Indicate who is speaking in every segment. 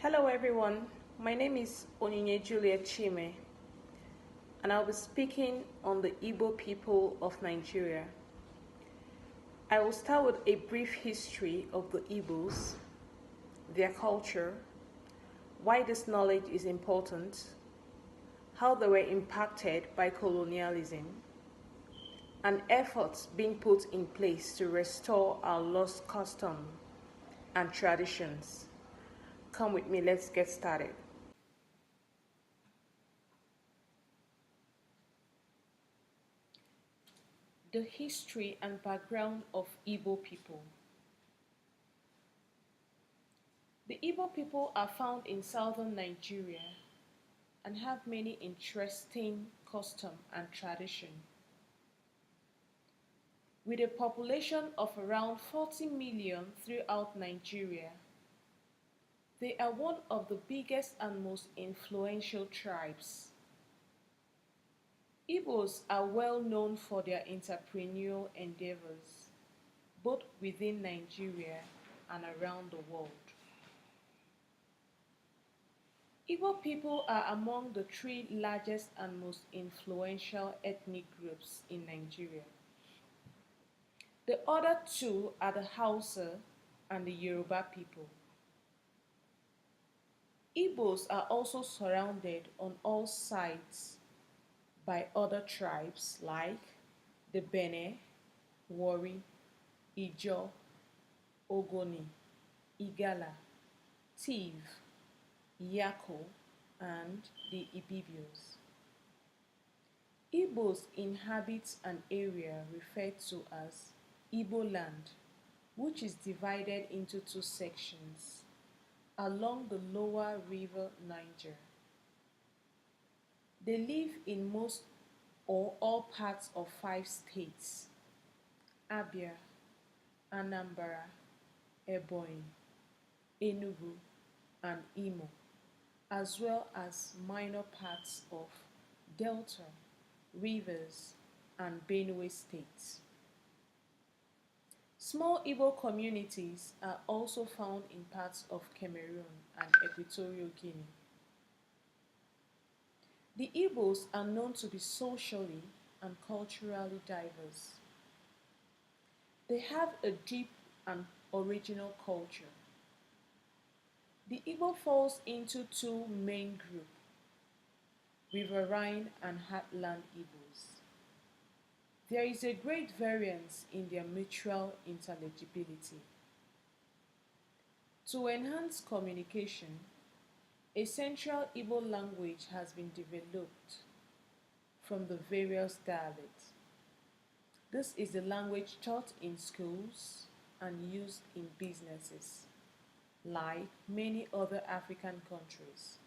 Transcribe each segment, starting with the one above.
Speaker 1: Hello everyone, my name is Onyinye Juliet Chime and I'll be speaking on the Igbo people of Nigeria. I will start with a brief history of the Igbos, their culture, why this knowledge is important, how they were impacted by colonialism, and efforts being put in place to restore our lost custom and traditions. Come with me, let's get started. The history and background of Igbo people. The Igbo people are found in southern Nigeria and have many interesting custom and tradition. With a population of around 40 million throughout Nigeria, they are one of the biggest and most influential tribes. Igbos are well known for their entrepreneurial endeavors, both within Nigeria and around the world. Igbo people are among the three largest and most influential ethnic groups in Nigeria. The other two are the Hausa and the Yoruba people. Igbos are also surrounded on all sides by other tribes like the Bene, Wari, Ijo, Ogoni, Igala, Tiv, Yako, and the Ibibios. Igbos inhabit an area referred to as Igbo land, which is divided into two sections along the lower river Niger. They live in most or all parts of 5 states: Abia, Anambra, Ebonyi, Enugu, and Imo, as well as minor parts of Delta, Rivers, and Benue states. Small Igbo communities are also found in parts of Cameroon and Equatorial Guinea. The Igbos are known to be socially and culturally diverse. They have a deep and original culture. The Igbo falls into two main groups: riverine and heartland Igbos. There is a great variance in their mutual intelligibility. To enhance communication, a central Igbo language has been developed from the various dialects. This is the language taught in schools and used in businesses, like many other African countries.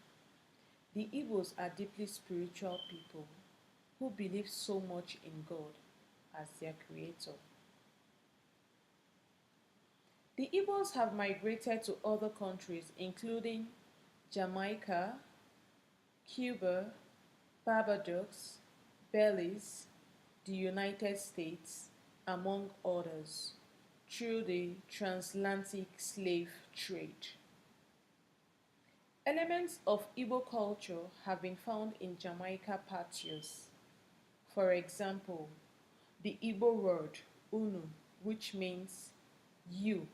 Speaker 1: The Igbos are deeply spiritual people who believe so much in God as their creator. The Igbos have migrated to other countries including Jamaica, Cuba, Barbados, Belize, the United States, among others, through the transatlantic slave trade. Elements of Igbo culture have been found in Jamaica patios. For example, the Igbo word unu, which means you,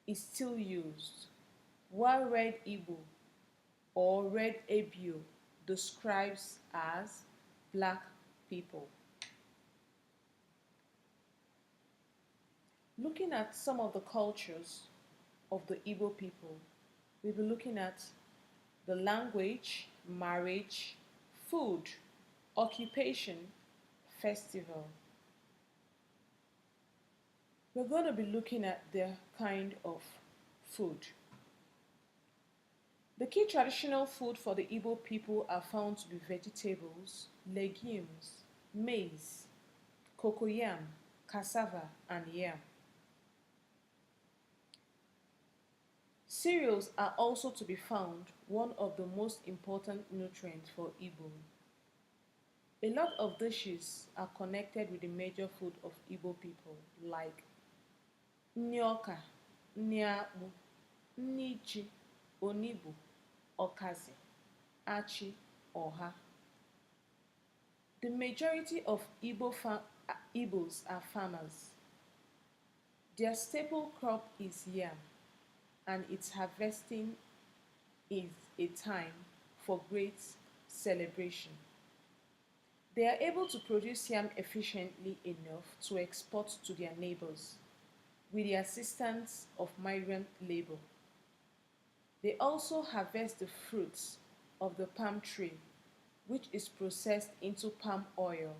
Speaker 1: is still used, while red Igbo or red Ebio describes as black people. Looking at some of the cultures of the Igbo people, we'll be looking at the language, marriage, food, occupation, festival. We're going to be looking at their kind of food. The key traditional food for the Igbo people are found to be vegetables, legumes, maize, cocoyam, cassava, and yam. Cereals are also to be found, one of the most important nutrients for Igbo. A lot of dishes are connected with the major food of Igbo people, like nyoka, nyabu, nichi, onigbu, okazi, achi, oha. The majority of Igbos are farmers. Their staple crop is yam, and its harvesting is a time for great celebration. They are able to produce yam efficiently enough to export to their neighbors with the assistance of migrant labor. They also harvest the fruits of the palm tree, which is processed into palm oil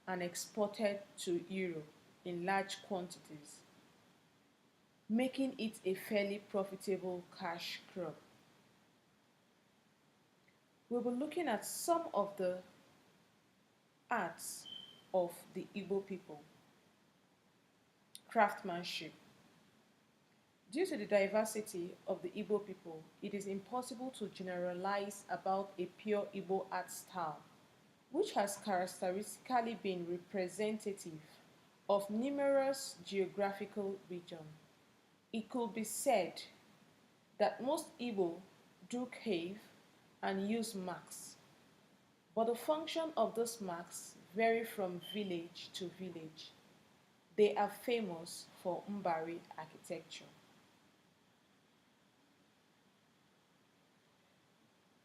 Speaker 1: and exported to Europe in large quantities, making it a fairly profitable cash crop. We'll be looking at some of the arts of the Igbo people. Craftsmanship. Due to the diversity of the Igbo people, it is impossible to generalize about a pure Igbo art style, which has characteristically been representative of numerous geographical regions. It could be said that most Igbo do cave and use marks, but the function of those marks vary from village to village. They are famous for Mbari architecture.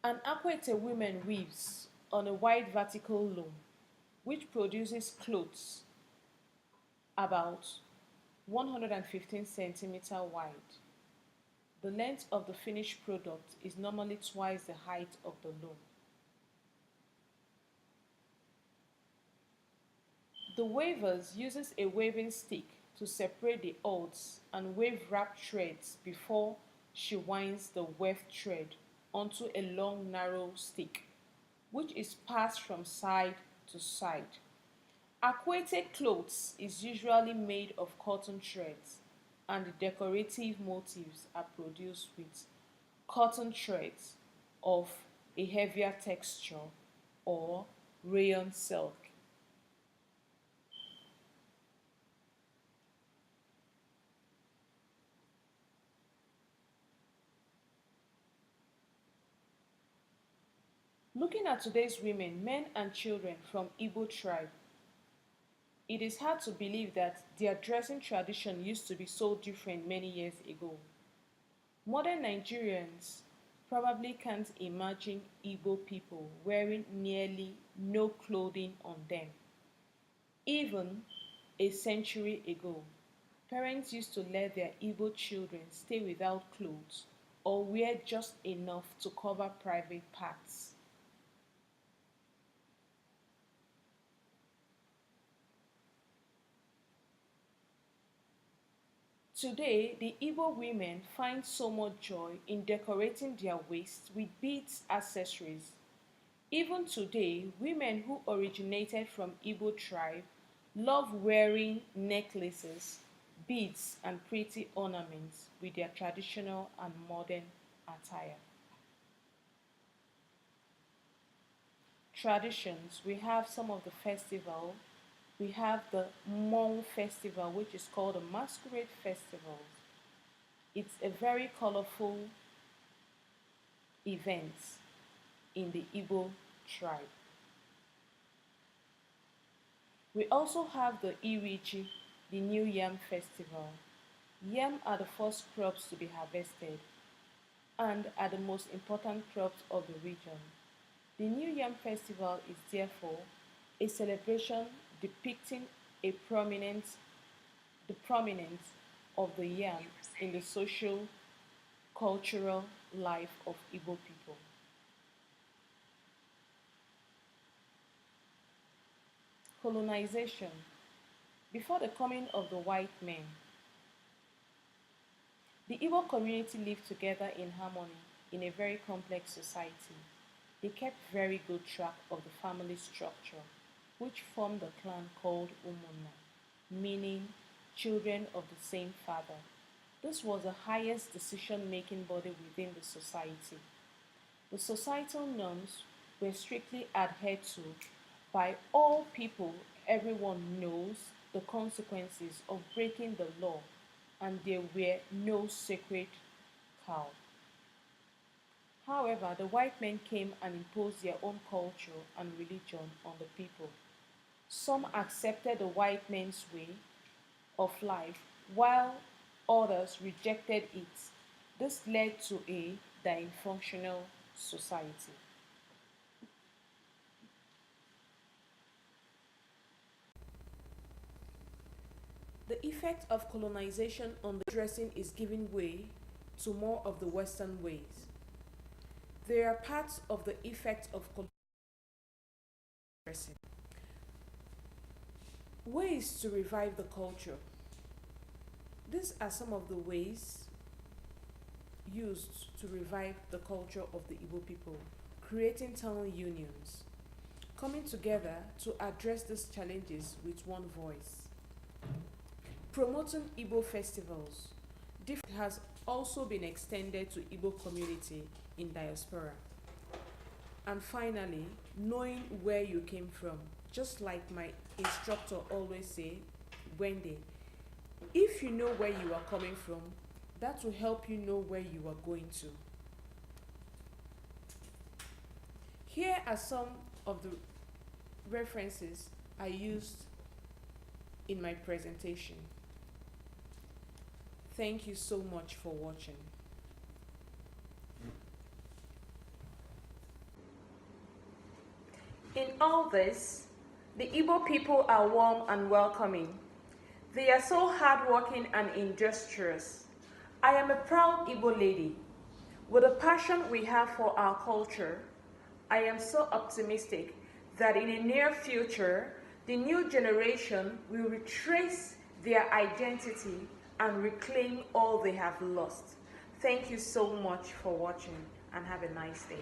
Speaker 1: An Akwete woman weaves on a wide vertical loom, which produces clothes about 115 centimeter wide. The length of the finished product is normally twice the height of the loom. The weavers uses a weaving stick to separate the odds and wave wrap threads before she winds the weft thread onto a long narrow stick, which is passed from side to side. Aquatic clothes is usually made of cotton threads, and the decorative motifs are produced with cotton threads of a heavier texture or rayon silk. Looking at today's women, men and children from Igbo tribe, it is hard to believe that their dressing tradition used to be so different many years ago. Modern Nigerians probably can't imagine Igbo people wearing nearly no clothing on them. Even a century ago, parents used to let their Igbo children stay without clothes or wear just enough to cover private parts. Today, the Igbo women find so much joy in decorating their waists with beads accessories. Even today, women who originated from Igbo tribe love wearing necklaces, beads, and pretty ornaments with their traditional and modern attire. Traditions, we have some of the festival. We have the Hmong festival, which is called a masquerade festival. It's a very colorful event in the Igbo tribe. We also have the Iriji, the New Yam Festival. Yam are the first crops to be harvested and are the most important crops of the region. The New Yam Festival is therefore a celebration depicting a the prominence of the yam in the social, cultural life of Igbo people. Colonization. Before the coming of the white men, the Igbo community lived together in harmony in a very complex society. They kept very good track of the family structure, which formed the clan called Umunna, meaning children of the same father. This was the highest decision-making body within the society. The societal norms were strictly adhered to by all people. Everyone knows the consequences of breaking the law, and there were no sacred cow. However, the white men came and imposed their own culture and religion on the people. Some accepted the white man's way of life, while others rejected it. This led to a dysfunctional society. The effect of colonization on the dressing is giving way to more of the Western ways. There are parts of the effect of dressing. Ways to revive the culture. These are some of the ways used to revive the culture of the Igbo people, creating town unions, coming together to address these challenges with one voice, promoting Igbo festivals. Has also been extended to Igbo community in diaspora. And finally, knowing where you came from. Just like my instructor always say, Wendy, if you know where you are coming from, that will help you know where you are going to. Here are some of the references I used in my presentation. Thank you so much for watching. In all this, the Igbo people are warm and welcoming. They are so hardworking and industrious. I am a proud Igbo lady. With the passion we have for our culture, I am so optimistic that in the near future, the new generation will retrace their identity and reclaim all they have lost. Thank you so much for watching and have a nice day.